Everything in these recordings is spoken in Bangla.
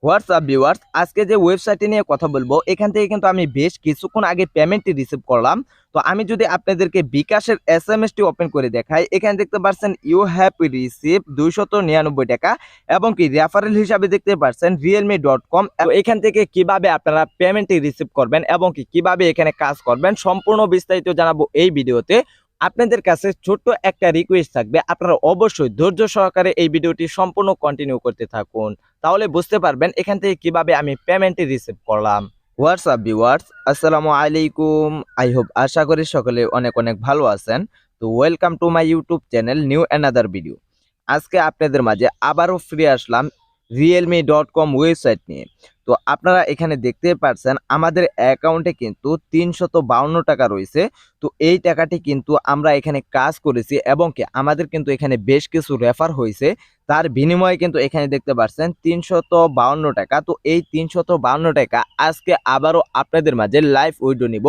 হোয়াটসঅ্যাপ ভিউয়ার্স, আজকে যে ওয়েবসাইটটি নিয়ে কথা বলবো এখান থেকে কিন্তু আমি বেশ কিছুক্ষণ আগে পেমেন্টটি রিসিভ করলাম। তো আমি যদি আপনাদেরকে বিকাশের এসএমএসটি ওপেন করে দেখাই, এখানে দেখতে পাচ্ছেন ইউ হ্যাভ রিসিভ 299 টাকা এবং কি রেফারেল হিসাবে দেখতে পাচ্ছেন realme.com। এখান থেকে কিভাবে আপনারা পেমেন্টটি রিসিভ করবেন এবং কি কিভাবে এখানে কাজ করবেন সম্পূর্ণ বিস্তারিত জানাবো এই ভিডিওতে। আপনাদের কাছে ছোট্ট একটা রিকোয়েস্ট থাকবে, আপনারা অবশ্যই ধৈর্য সহকারে এই ভিডিওটি সম্পূর্ণ কন্টিনিউ করতে থাকুন, তাহলে বুঝতে পারবেন এখান থেকে কিভাবে আমি পেমেন্টটি রিসিভ করলাম। হোয়াটসঅ্যাপ ভিউয়ার্স, আসসালামু আলাইকুম। আই হোপ আশা করি সকলে অনেক অনেক ভালো আছেন। তো welcome to my YouTube channel new another video. আজকে আপনাদের মাঝে আবারও ফিরে আসলাম realme.com ওয়েবসাইট নিয়ে। তো আপনারা এখানে দেখতে পাচ্ছেন আমাদের অ্যাকাউন্টে কিন্তু 352 টাকা রয়েছে। তো এই টাকাটি কিন্তু আমরা এখানে কাজ করেছি এবং কি আমাদের কিন্তু এখানে বেশ কিছু রেফার হয়েছে, তার বিনিময়ে কিন্তু এখানে দেখতে পাচ্ছেন 352 টাকা। তো এই 352 টাকা আজকে আবারও আপনাদের মাঝে লাইভ উইড্রো নিব।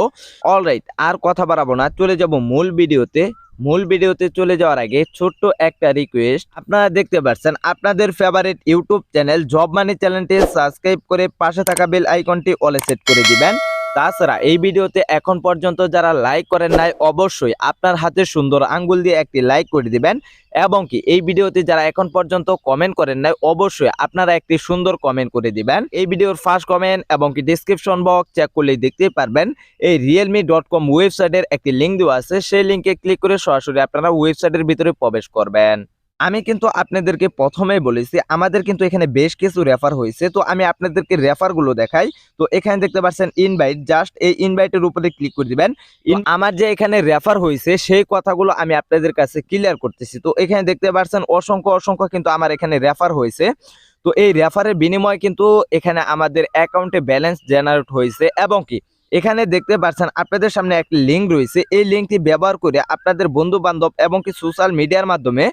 অলরাইট, আর কথা বাড়াবো না, চলে যাব মূল ভিডিওতে চলে যাওয়ার আগে ছোট্ট একটা রিকোয়েস্ট, আপনারা দেখতে পাচ্ছেন আপনাদের ফেভারিট ইউটিউব চ্যানেল জব মানি চ্যানেলটি সাবস্ক্রাইব করে পাশে থাকা বেল আইকনটি অলে সেট করে দিবেন। তাছাড়া এই ভিডিওতে এখন পর্যন্ত যারা লাইক করেন নাই, অবশ্যই আপনার হাতে সুন্দর আঙ্গুল দিয়ে একটি লাইক করে দিবেন এবং কি এই ভিডিওতে যারা এখন পর্যন্ত কমেন্ট করেন নাই, অবশ্যই আপনারা একটি সুন্দর কমেন্ট করে দিবেন। এই ভিডিওর ফার্স্ট কমেন্ট এবং কি ডেসক্রিপশন বক্স চেক করলেই দেখতেই পারবেন এই realme.com ওয়েবসাইটের একটি লিঙ্ক দেওয়া আছে, সেই লিঙ্কে ক্লিক করে সরাসরি আপনারা ওয়েবসাইটের ভিতরে প্রবেশ করবেন। আমি কিন্তু আপনাদেরকে প্রথমেই বলেছি আমাদের কিন্তু এখানে বেশ কিছু রেফার হয়েছে। তো আমি আপনাদেরকে রেফারগুলো দেখাই। তো এখানে দেখতে পাচ্ছেন ইনভাইট, জাস্ট এই ইনভাইটের উপরে ক্লিক করে দিবেন। আমার যে এখানে রেফার হয়েছে সেই কথাগুলো আমি আপনাদের কাছে ক্লিয়ার করতেছি। তো এখানে দেখতে পাচ্ছেন অসংখ্য অসংখ্য কিন্তু আমার এখানে রেফার হয়েছে। তো এই রেফারের বিনিময়ে কিন্তু এখানে আমাদের অ্যাকাউন্টে ব্যালেন্স জেনারেট হয়েছে এবং কি এখানে দেখতে পাচ্ছেন আপনাদের সামনে একটি লিঙ্ক রয়েছে। এই লিঙ্কটি ব্যবহার করে আপনাদের বন্ধু বান্ধব এবং কি সোশ্যাল মিডিয়ার মাধ্যমে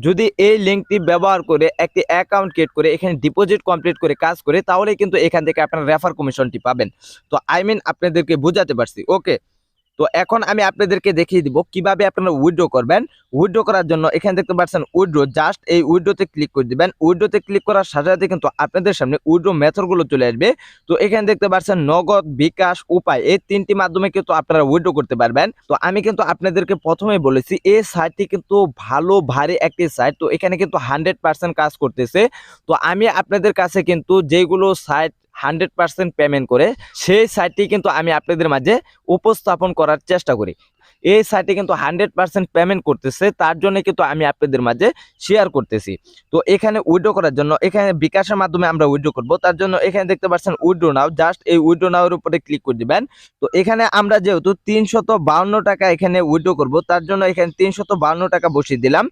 যদি এই লিঙ্কটি ব্যবহার করে একটি অ্যাকাউন্ট ক্রিয়েট করে এখানে ডিপোজিট কমপ্লিট করে কাজ করে, তাহলে কিন্তু এখান থেকে আপনারা রেফার কমিশনটি পাবেন। তো আই মিন আপনাদেরকে বোঝাতে পারছি, ওকে। তো এখন আমি আপনাদেরকে দেখিয়ে দিব কিভাবে আপনারা উইথড্র করবেন। উইথড্র করার জন্য এখানে দেখতে পাচ্ছেন উইথড্র, জাস্ট এই উইথড্রতে ক্লিক করে দিবেন। উইথড্রতে ক্লিক করার সাথে সাথে কিন্তু আপনাদের সামনে উইথড্র মেথডগুলো চলে আসবে। তো এখানে দেখতে পাচ্ছেন নগদ, বিকাশ, উপায়, এই তিনটি মাধ্যমে কিন্তু আপনারা উইথড্র করতে পারবেন। তো আমি কিন্তু আপনাদেরকে প্রথমেই বলেছি এই সাইটটি কিন্তু ভালো ভারী একটি সাইট। তো এখানে কিন্তু 100% কাজ করতেছে। তো আমি আপনাদের কাছে কিন্তু যেগুলো সাইট 100% পেমেন্ট করে সেই সাইটটি কিন্তু আমি আপনাদের মাঝে উপস্থাপন করার চেষ্টা করি। এই সাইটে কিন্তু 100% পেমেন্ট করতেছে, তার জন্য কিন্তু আমি আপনাদের মাঝে শেয়ার করতেছি। তো এখানে উইথড্র করার জন্য এখানে বিকাশের মাধ্যমে আমরা উইথড্র করব, তার জন্য এখানে দেখতে পাচ্ছেন উইথড্র নাও, জাস্ট এই উইথড্র নাও এর উপরে ক্লিক করে দিবেন। তো এখানে আমরা যেহেতু 352 টাকা এখানে উইথড্র করব, তার জন্য এখানে 352 টাকা বসিয়ে দিলাম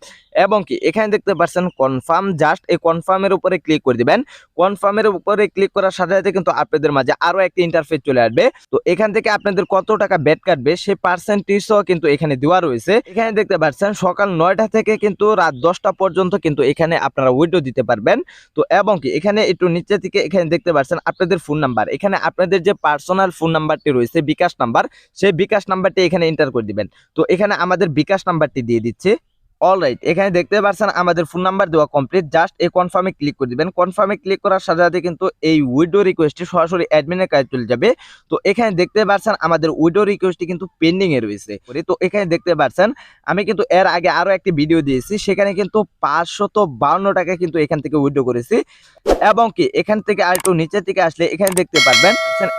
এবং কি এখানে দেখতে পাচ্ছেন কনফার্ম, জাস্ট এই কনফার্মের উপরে ক্লিক করে দিবেন। কনফার্মের উপরে ক্লিক করার সাথে সাথে কিন্তু আপনাদের মাঝে আরো একটা ইন্টারফেস চলে আসবে। তো এখান থেকে আপনাদের কত টাকা ব্যাট কাটবে সেই পার্সেন্টেজও কিন্তু এখানে দেওয়া রয়েছে। এখানে দেখতে পাচ্ছেন সকাল 9টা থেকে কিন্তু রাত 10টা পর্যন্ত কিন্তু এখানে আপনারা উইথড্র দিতে পারবেন। তো এবং কি এখানে একটু নিচে থেকে এখানে দেখতে পাচ্ছেন আপনাদের ফোন নাম্বার, এখানে আপনাদের যে পার্সোনাল ফোন নাম্বারটি রয়েছে বিকাশ নাম্বার, সেই বিকাশ নাম্বারটি এখানে এন্টার করে দিবেন। তো এখানে আমাদের বিকাশ নাম্বারটি দিয়ে দিচ্ছে। অলরাইট, এখানে দেখতে পাচ্ছেন আমাদের ফোন নাম্বার দেওয়া কমপ্লিট, জাস্ট এই কনফার্মে ক্লিক করে দিবেন। কনফার্মে ক্লিক করার সাথে সাথে কিন্তু এই উইথড্র রিকোয়েস্টটি সরাসরি অ্যাডমিনের কাছে চলে যাবে। তো এখানে দেখতে পাচ্ছেন আমাদের উইথড্র রিকোয়েস্টটি কিন্তু পেন্ডিং এ রয়েছে। তো এখানে দেখতে পাচ্ছেন আমি কিন্তু এর আগে আরো একটি ভিডিও দিয়েছি, সেখানে কিন্তু 552 টাকা কিন্তু এখান থেকে উইথড্র করেছি এবং কি এখান থেকে আর একটু নিচের দিকে আসলে এখানে দেখতে পারবেন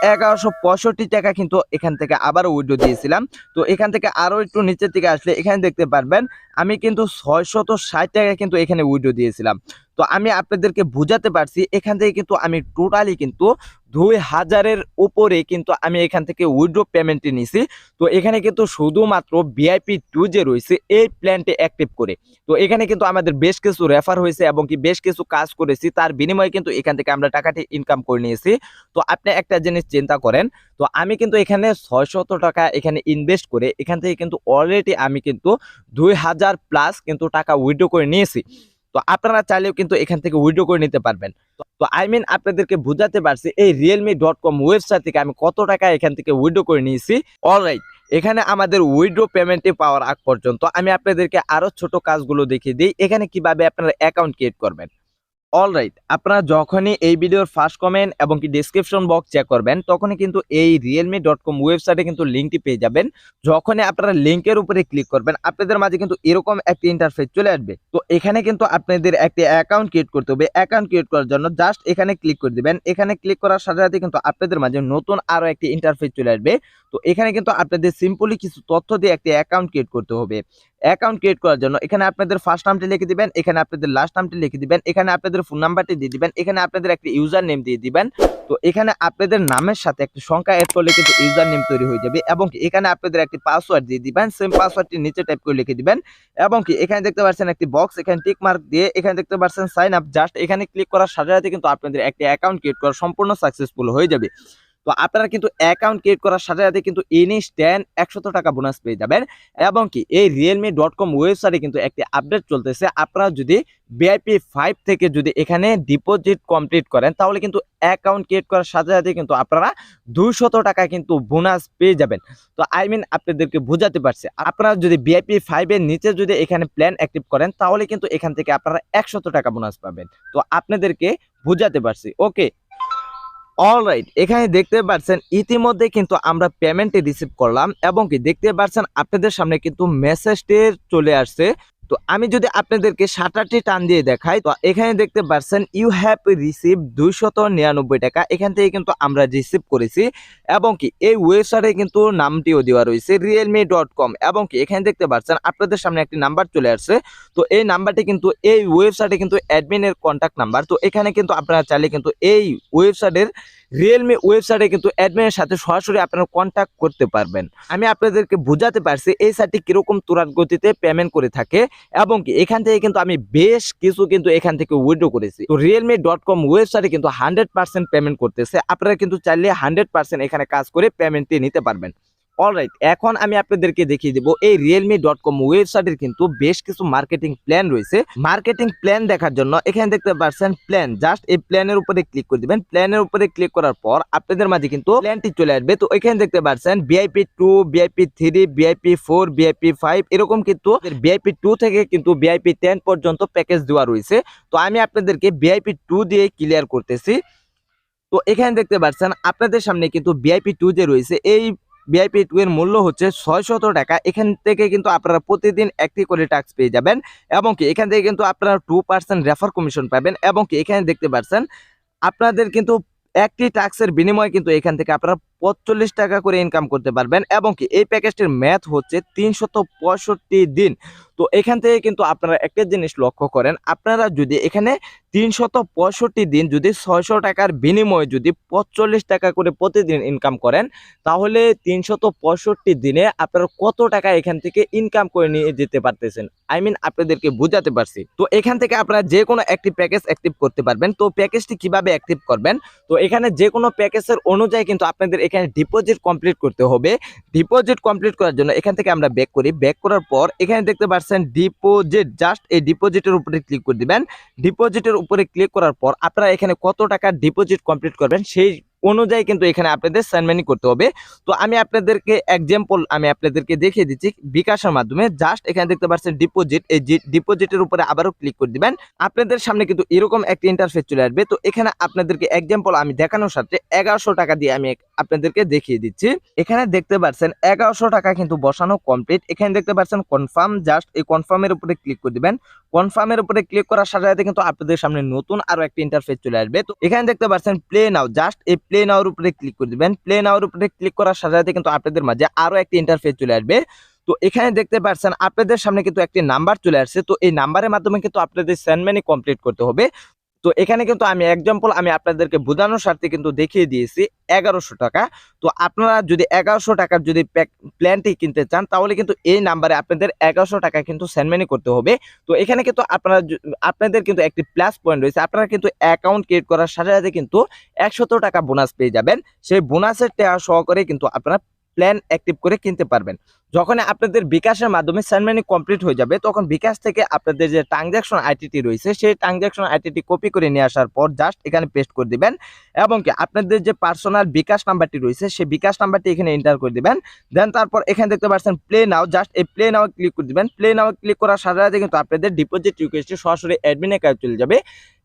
1165 টাকা কিন্তু এখান থেকে আবারও উইথড্র দিয়েছিলাম। তো এখান থেকে আরো একটু নিচের দিকে আসলে এখানে দেখতে পারবেন আমি কিন্তু 660 টাকা কিন্তু এখানে উইথড্র দিয়েছিলাম। তো আমি আপনাদেরকে বুঝাতে পারছি এখান থেকে কিন্তু আমি টোটালি কিন্তু 2000-এর উপরে কিন্তু আমি এখান থেকে উইথড্র পেমেন্টটি নিছি। তো এখানে কিন্তু শুধুমাত্র ভিআইপি 2 যে রয়েছে এই প্ল্যানটি অ্যাক্টিভ করে। তো এখানে কিন্তু আমাদের বেশ কিছু রেফার হয়েছে এবং কি বেশ কিছু কাজ করেছি, তার বিনিময়ে কিন্তু এখান থেকে আমরা টাকাটি ইনকাম করে নিয়েছি। তো আপনি একটা জিনিস চিন্তা করেন, তো আমি কিন্তু এখানে 600 টাকা এখানে ইনভেস্ট করে এখান থেকে কিন্তু অলরেডি আমি কিন্তু 2000 প্লাস কিন্তু টাকা উইথড্র করে নিয়েছি। তো আপনারা চাইলেও কিন্তু এখান থেকে উইথড্র করে নিতে পারবেন। তো আই মিন আপনাদেরকে বুঝাতে পারছি এই realme.com ওয়েবসাইট থেকে আমি কত টাকা এখান থেকে উইথড্র করে নিয়েছি। অলরাইট, এখানে আমাদের উইথড্র পেমেন্টে পাওয়ার আগ পর্যন্ত আমি আপনাদেরকে আরো ছোট কাজগুলো দেখিয়ে দিই এখানে কিভাবে আপনারা অ্যাকাউন্ট ক্রিয়েট করবেন। অলরাইট, আপনারা যখনই এই ভিডিওর ফার্স্ট কমেন্ট এবং কি ডেসক্রিপশন বক্স চেক করবেন তখনই কিন্তু এই realme.com ওয়েবসাইটে কিন্তু লিঙ্কটি পেয়ে যাবেন। যখনই আপনারা লিঙ্কের উপরে ক্লিক করবেন আপনাদের মাঝে কিন্তু এরকম একটি ইন্টারফেস চলে আসবে। তো এখানে কিন্তু আপনাদের একটি অ্যাকাউন্ট ক্রিয়েট করতে হবে। অ্যাকাউন্ট ক্রিয়েট করার জন্য জাস্ট এখানে ক্লিক করে দিবেন। এখানে ক্লিক করার সাথে সাথে কিন্তু আপনাদের মাঝে নতুন আরো একটি ইন্টারফেস চলে আসবে। তো এখানে কিন্তু আপনাদের সিম্পলি কিছু তথ্য দিয়ে একটি অ্যাকাউন্ট ক্রিয়েট করতে হবে। অ্যাকাউন্ট ক্রিয়েট করার জন্য এখানে আপনাদের ফার্স্ট নামটি লিখে দিবেন, এখানে আপনাদের লাস্ট নামটি লিখে দিবেন, এখানে আপনাদের ফোন নাম্বারটি দিয়ে দিবেন, এখানে আপনাদের একটি ইউজার নেম দিয়ে দিবেন। তো এখানে আপনাদের নামের সাথে একটি সংখ্যা এড করলে কিন্তু ইউজার নেম তৈরি হয়ে যাবে এবং কি এখানে আপনাদের একটি পাসওয়ার্ড দিয়ে দিবেন। সেম পাসওয়ার্ডটি নিচে টাইপ করে লিখে দিবেন এবং কি এখানে দেখতে পাচ্ছেন একটি বক্স, এখানে টিক মার্ক দিয়ে এখানে দেখতে পাচ্ছেন সাইন আপ। জাস্ট এখানে ক্লিক করার সাথে সাথে কিন্তু আপনাদের একটি অ্যাকাউন্ট ক্রিয়েট করা সম্পূর্ণ সাকসেসফুল হয়ে যাবে। তো আপনারা কিন্তু অ্যাকাউন্ট ক্রিয়েট করার সাথে সাথে কিন্তু ইনস্ট্যান্ট 100 টাকা বোনাস পেয়ে যাবেন এবং কি এই realme.com ওয়েবসাইটে কিন্তু একটি আপডেট চলতেছে। আপনারা যদি ভিআইপি 5 থেকে যদি এখানে ডিপোজিট কমপ্লিট করেন তাহলে কিন্তু অ্যাকাউন্ট ক্রিয়েট করার সাথে সাথে কিন্তু আপনারা 200 টাকা কিন্তু বোনাস পেয়ে যাবেন। তো আই মিন আপনাদেরকে বোঝাতে পারছি, আপনারা যদি ভিআইপি 5 এর নিচে যদি এখানে প্ল্যান অ্যাক্টিভ করেন তাহলে কিন্তু এখান থেকে আপনারা 100 টাকা বোনাস পাবেন। তো আপনাদেরকে বোঝাতে পারছি, ওকে। অলরাইট, এখানে দেখতে পাচ্ছেন ইতিমধ্যে কিন্তু আমরা পেমেন্টটি রিসিভ করলাম এবং কি দেখতে পাচ্ছেন আপনাদের সামনে কিন্তু মেসেজটি চলে আসছে। তো আমি যদি আপনাদেরকে শাটারটি টান দিয়ে দেখাই তো এখানে দেখতে পাচ্ছেন ইউ হ্যাভ রিসিভ 299 টাকা এখান থেকে কিন্তু আমরা রিসিভ করেছি এবং কি এই ওয়েবসাইটে কিন্তু নামটিও দেওয়া রয়েছে realme.com এবং কি এখানে দেখতে পাচ্ছেন আপনাদের সামনে একটি নাম্বার চলে আসছে। তো এই নাম্বারটি কিন্তু এই ওয়েবসাইটে কিন্তু অ্যাডমিনের কন্ট্যাক্ট নাম্বার। তো এখানে কিন্তু আপনারা চাইলে কিন্তু এই ওয়েবসাইটের রিয়েলমি ওয়েবসাইটে কিন্তু অ্যাডমিনের সাথে সরাসরি আপনারা কন্ট্যাক্ট করতে পারবেন। আমি আপনাদেরকে বোঝাতে পারছি এই সাইটটি কিরকম তুরাত গতিতে পেমেন্ট করে থাকে এবং কি এখান থেকে কিন্তু আমি বেশ কিছু কিন্তু এখান থেকে উইথড্র করেছি। তো realme.com ওয়েবসাইটে কিন্তু 100% পেমেন্ট করতেছে। আপনারা কিন্তু চাইলে 100% এখানে কাজ করে পেমেন্টটি নিতে পারবেন। অলরাইট, এখন আমি আপনাদেরকে দেখিয়ে দেব এই realme.com ওয়েবসাইটের কিন্তু বেশ কিছু মার্কেটিং প্ল্যান রয়েছে। মার্কেটিং প্ল্যান দেখার জন্য এখানে দেখতে পাচ্ছেন প্ল্যান, জাস্ট এই প্ল্যানের উপরে ক্লিক করে দিবেন। প্ল্যানের উপরে ক্লিক করার পর আপনাদের মাঝে কিন্তু প্ল্যানটি চলে আসবে। তো এখানে দেখতে পাচ্ছেন ভিআইপি 2, ভিআইপি 3, ভিআইপি 4, ভিআইপি 5 এরকম কিন্তু ভিআইপি 2 থেকে কিন্তু ভিআইপি 10 পর্যন্ত প্যাকেজ দেওয়া রয়েছে। তো আমি আপনাদেরকে ভিআইপি 2 দিয়ে ক্লিয়ার করতেছি। তো এখানে দেখতে পাচ্ছেন আপনাদের সামনে কিন্তু ভিআইপি 2 যে রয়েছে এই ভিআইপি 2 এর মূল্য হচ্ছে 600 টাকা। এখান থেকে কিন্তু আপনারা প্রতিদিন একটি করে টাস্ক পেয়ে যাবেন এবং কি এখান থেকে কিন্তু আপনারা 2% রেফার কমিশন পাবেন এবং কি এখানে দেখতে পাচ্ছেন আপনাদের কিন্তু একটি টাস্কের বিনিময়ে কিন্তু এখান থেকে আপনারা 45 টাকা করে ইনকাম করতে পারবেন এবং কি এই প্যাকেজটির ম্যাথ হচ্ছে 365 দিন। তো এখান থেকে কিন্তু আপনারা একটা জিনিস লক্ষ্য করেন, আপনারা যদি এখানে 365 দিন যদি 600 টাকার বিনিময়ে যদি 45 টাকা করে প্রতিদিন ইনকাম করেন তাহলে 365 দিনে আপনারা কত টাকা এখান থেকে ইনকাম করে নিয়ে যেতে পারতেছেন। আই মিন আপনাদেরকে বোঝাতে পারছি। তো এখান থেকে আপনারা যে কোনো একটি প্যাকেজ অ্যাক্টিভ করতে পারবেন। তো প্যাকেজটি কিভাবে অ্যাক্টিভ করবেন, তো এখানে যে কোনো প্যাকেজের অনুযায়ী কিন্তু আপনাদের এখানে ডিপোজিট কমপ্লিট করতে হবে। ডিপোজিট কমপ্লিট করার জন্য এখান থেকে আমরা ব্যাক করি। ব্যাক করার পর এখানে দেখতে পাচ্ছেন ডিপোজিট, জাস্ট এই ডিপোজিটের উপরে ক্লিক করে দিবেন। ডিপোজিটের উপরে ক্লিক করার পর আপনারা এখানে কত টাকা ডিপোজিট কমপ্লিট করবেন সেই অনুযায়ী কিন্তু এখানে আপনাদের সেন্ড করতে হবে। তো আমি আপনাদেরকে এক্সাম্পল আমি আপনাদেরকে দেখিয়ে দিচ্ছি বিকাশের মাধ্যমে। জাস্ট এখানে দেখতে পাচ্ছেন ডিপোজিট, এই ডিপোজিটের উপরে আবারও ক্লিক করে দিবেন। আপনাদের সামনে কিন্তু এরকম একটা ইন্টারফেস চলে আসবে। তো এখানে আপনাদেরকে এক্সাম্পল আমি দেখানোর সাথে 1100 টাকা দিয়ে আমি আপনাদেরকে দেখিয়ে দিচ্ছি। এখানে দেখতে পাচ্ছেন 1100 টাকা কিন্তু বসানো কমপ্লিট। এখানে দেখতে পাচ্ছেন কনফার্ম, জাস্ট এই কনফার্মের উপরে ক্লিক করে দিবেন। কনফার্মের উপরে ক্লিক করার সাথে সাথে কিন্তু আপনাদের সামনে নতুন আরো একটা ইন্টারফেস চলে আসবে। তো এখানে দেখতে পাচ্ছেন প্লে নাও, জাস্ট এই প্লে নাওর উপরে ক্লিক করে দিবেন। প্লে নাওর উপরে ক্লিক করার সাথে সাথে কিন্তু আপনাদের মাঝে আরো একটা ইন্টারফেস চলে আসবে। তো এখানে দেখতে পাচ্ছেন আপনাদের সামনে কিন্তু একটি নাম্বার চলে আসছে। তো এই নাম্বারের মাধ্যমে কিন্তু আপনাদের সেন্ড মানি কমপ্লিট করতে হবে। তো এখানে কিন্তু আমি এক্সাম্পল আমি আপনাদেরকে বোঝানোর স্বার্থে কিন্তু দেখিয়ে দিয়েছি 1100 টাকা। তো আপনারা যদি 1100 টাকার যদি প্ল্যানটি কিনতে চান তাহলে কিন্তু এই নাম্বারে আপনাদের 1100 টাকা কিন্তু সেন্ড মানি করতে হবে। তো এখানে কিন্তু আপনাদের কিন্তু একটি প্লাস পয়েন্ট রয়েছে, আপনারা কিন্তু অ্যাকাউন্ট ক্রিয়েট করার সাথে সাথে কিন্তু 100 টাকা বোনাস পেয়ে যাবেন। সেই বোনাসের টাকা সহকারে কিন্তু আপনারা প্ল্যান অ্যাক্টিভ করে কিনতে পারবেন। যখন আপনাদের বিকাশের মাধ্যমে সেন্ড মানি কমপ্লিট হয়ে যাবে তখন বিকাশ থেকে আপনাদের যে ট্রানজাকশন আইডিটি রয়েছে সেই ট্রানজাকশন আইডিটি কপি করে নিয়ে আসার পর জাস্ট এখানে পেস্ট করে দিবেন এবং কি আপনাদের যে পার্সোনাল বিকাশ নাম্বারটি রয়েছে সেই বিকাশ নাম্বারটি এখানে এন্টার করে দিবেন। দেন তারপর এখানে দেখতে পাচ্ছেন প্লে নাও, জাস্ট এই প্লে নাও ক্লিক করে দিবেন। প্লে নাও ক্লিক করার সাথে সাথে কিন্তু আপনাদের ডিপোজিট রিকোয়েস্টটি সরাসরি অ্যাডমিনের কাছে চলে যাবে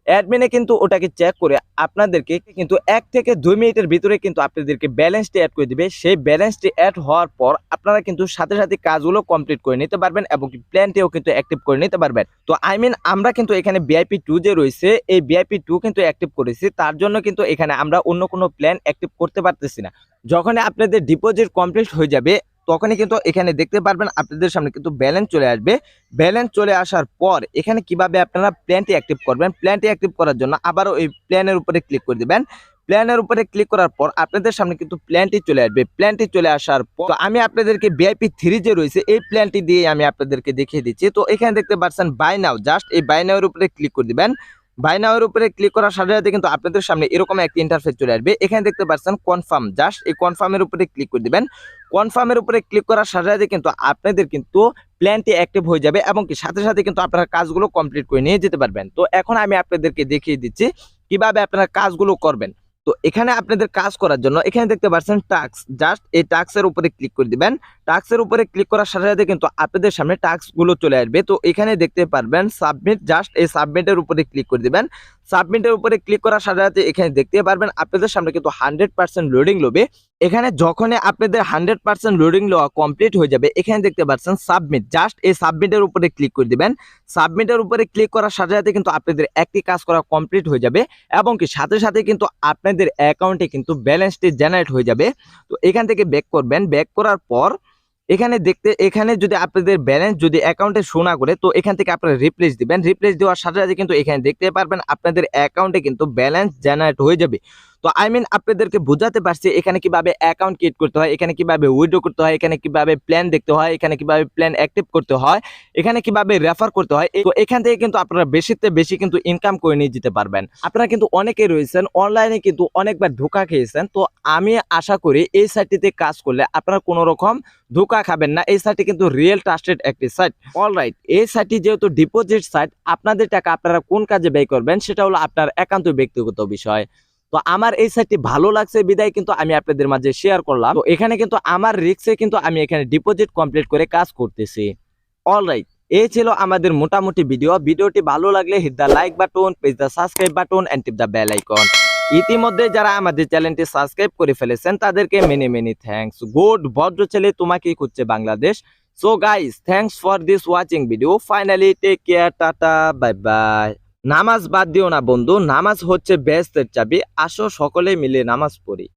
অ্যাডমিনে কিন্তু ওটাকে চেক করে আপনাদেরকে কিন্তু 1 থেকে 2 মিনিটের ভিতরে কিন্তু আপনাদেরকে ব্যালেন্সটি অ্যাড করে দিবে। সেই ব্যালেন্সটি অ্যাড হওয়ার পর আপনারা কিন্তু সাথে সাথে কাজগুলো কমপ্লিট করে নিতে পারবেন এবং প্ল্যানটিও কিন্তু অ্যাক্টিভ করে নিতে পারবেন। তো আই মিন আমরা কিন্তু এখানে ভিআইপি 2 যে রয়েছে এই ভিআইপি 2 কিন্তু অ্যাক্টিভ করেছি, তার জন্য কিন্তু এখানে আমরা অন্য কোনো প্ল্যান অ্যাক্টিভ করতে পারতেছি না। যখনই আপনাদের ডিপোজিট কমপ্লিট হয়ে যাবে তখনই কিন্তু এখানে দেখতে পারবেন আপনাদের সামনে কিন্তু ব্যালেন্স চলে আসবে। ব্যালেন্স চলে আসার পর এখানে কিভাবে আপনারা প্ল্যানটি অ্যাক্টিভ করবেন, প্ল্যানটি অ্যাক্টিভ করার জন্য আবারও এই প্ল্যানের উপরে ক্লিক করে দিবেন। প্ল্যানের উপরে ক্লিক করার পর আপনাদের সামনে কিন্তু প্ল্যানটি চলে আসবে। প্ল্যানটি চলে আসার পর আমি আপনাদেরকে ভিআইপি 3 যে রয়েছে এই প্ল্যানটি দিয়ে আমি আপনাদেরকে দেখিয়ে দিচ্ছি। তো এখানে দেখতে পাচ্ছেন বাই নাও, জাস্ট এই বাই নাও এর উপরে ক্লিক করে দিবেন। বাই নাও এর উপরে ক্লিক করার সাথে সাথে কিন্তু আপনাদের সামনে এরকম একটা ইন্টারফেস চলে আসবে। এখানে দেখতে পাচ্ছেন কনফার্ম, জাস্ট এই কনফার্মের উপরে ক্লিক করে দিবেন। কনফার্মের উপরে ক্লিক করার সাথে সাথে কিন্তু আপনাদের কিন্তু প্ল্যানটি অ্যাক্টিভ হয়ে যাবে এবং কি সাথে সাথে কিন্তু আপনারা কাজগুলো কমপ্লিট করে নিয়ে যেতে পারবেন। তো এখন আমি আপনাদেরকে দেখিয়ে দিচ্ছি কিভাবে আপনারা কাজগুলো করবেন। তো এখানে আপনাদের কাজ করার জন্য এখানে দেখতে পাচ্ছেন টাস্ক, জাস্ট এই টাস্কের উপরে ক্লিক করে দিবেন। টাস্কের উপরে ক্লিক করার সাথে সাথে কিন্তু আপনাদের সামনে টাস্কগুলো চলে আসবে। তো এখানে দেখতে পারবেন সাবমিট, জাস্ট এই সাবমিটের উপরে ক্লিক করে দিবেন। সাবমিটের উপরে ক্লিক করার সাথে সাথে এখানে দেখতে পারবেন আপনাদের সামনে কিন্তু 100% লোডিং লবে। এখানে যখনই আপনাদের 100% লোডিং লওয়া কমপ্লিট হয়ে যাবে এখানে দেখতে পাচ্ছেন সাবমিট, জাস্ট এই সাবমিটের উপরে ক্লিক করে দিবেন। সাবমিটের উপরে ক্লিক করার সাথে সাথে কিন্তু আপনাদের একটি কাজ করা কমপ্লিট হয়ে যাবে এবং কি সাথে সাথে কিন্তু আপনাদের অ্যাকাউন্টে কিন্তু ব্যালেন্সটি জেনারেট হয়ে যাবে। তো এখান থেকে ব্যাক করবেন। ব্যাক করার পর এখানে যদি আপনাদের ব্যালেন্স যদি অ্যাকাউন্টে শো না করে তো এখান থেকে আপনারা রিপ্লেস দিবেন। রিপ্লেস দেওয়ার সাথে সাথে কিন্তু এখানে দেখতে পারবেন আপনাদের অ্যাকাউন্টে কিন্তু ব্যালেন্স জেনারেট হয়ে যাবে। তো আই মিন আপনাদেরকে বোঝাতে পারছি এখানে কিভাবে অ্যাকাউন্ট ক্রিয়েট করতে হয়, এখানে কিভাবে উইথড্র করতে হয়, এখানে কিভাবে প্ল্যান দেখতে হয়, এখানে কিভাবে প্ল্যান অ্যাক্টিভ করতে হয়, এখানে কিভাবে রেফার করতে হয়। তো এখান থেকে কিন্তু আপনারা বেশিতে বেশি কিন্তু ইনকাম করে নিয়ে যেতে পারবেন। আপনারা কিন্তু অনেকেই রয়েছেন অনলাইনে কিন্তু অনেকবার ধোঁকা খেয়েছেন। তো আমি আশা করি এই সাইটটিতে কাজ করলে আপনারা কোনো রকম ধোঁকা খাবেন না। এই সাইটটি কিন্তু রিয়েল ট্রাস্টেড একটি সাইট। অলরাইট, এই সাইটটি যেহেতু ডিপোজিট সাইট, আপনাদের টাকা আপনারা কোন কাজে ব্যয় করবেন সেটা হলো আপনার একান্ত ব্যক্তিগত বিষয়। তো আমার এই সাইটটি ভালো লাগছে বিদায় কিন্তু আমি আপনাদের মাঝে শেয়ার করলাম। তো এখানে কিন্তু আমার রিস্কে কিন্তু আমি এখানে ডিপোজিট কমপ্লিট করে কাজ করতেছি। অলরাইট, এই ছিল আমাদের মোটামুটি ভিডিওটি ভালো লাগলে hit the like button, press the subscribe button and tip the bell icon. ইতিমধ্যে যারা আমাদের চ্যানেলটি সাবস্ক্রাইব করে ফেলেছেন তাদেরকে মেনি মেনি থ্যাঙ্কস। গুড ভদ্র ছেলে তোমাকেই খুঁজছে Bangladesh. So guys, thanks for this watching video. Finally take care, tata, bye bye. নামাজ বাদ দিও না বন্ধু, নামাজ হচ্ছে বেহেশতের চাবি। আসো সকলে মিলে নামাজ পড়ি।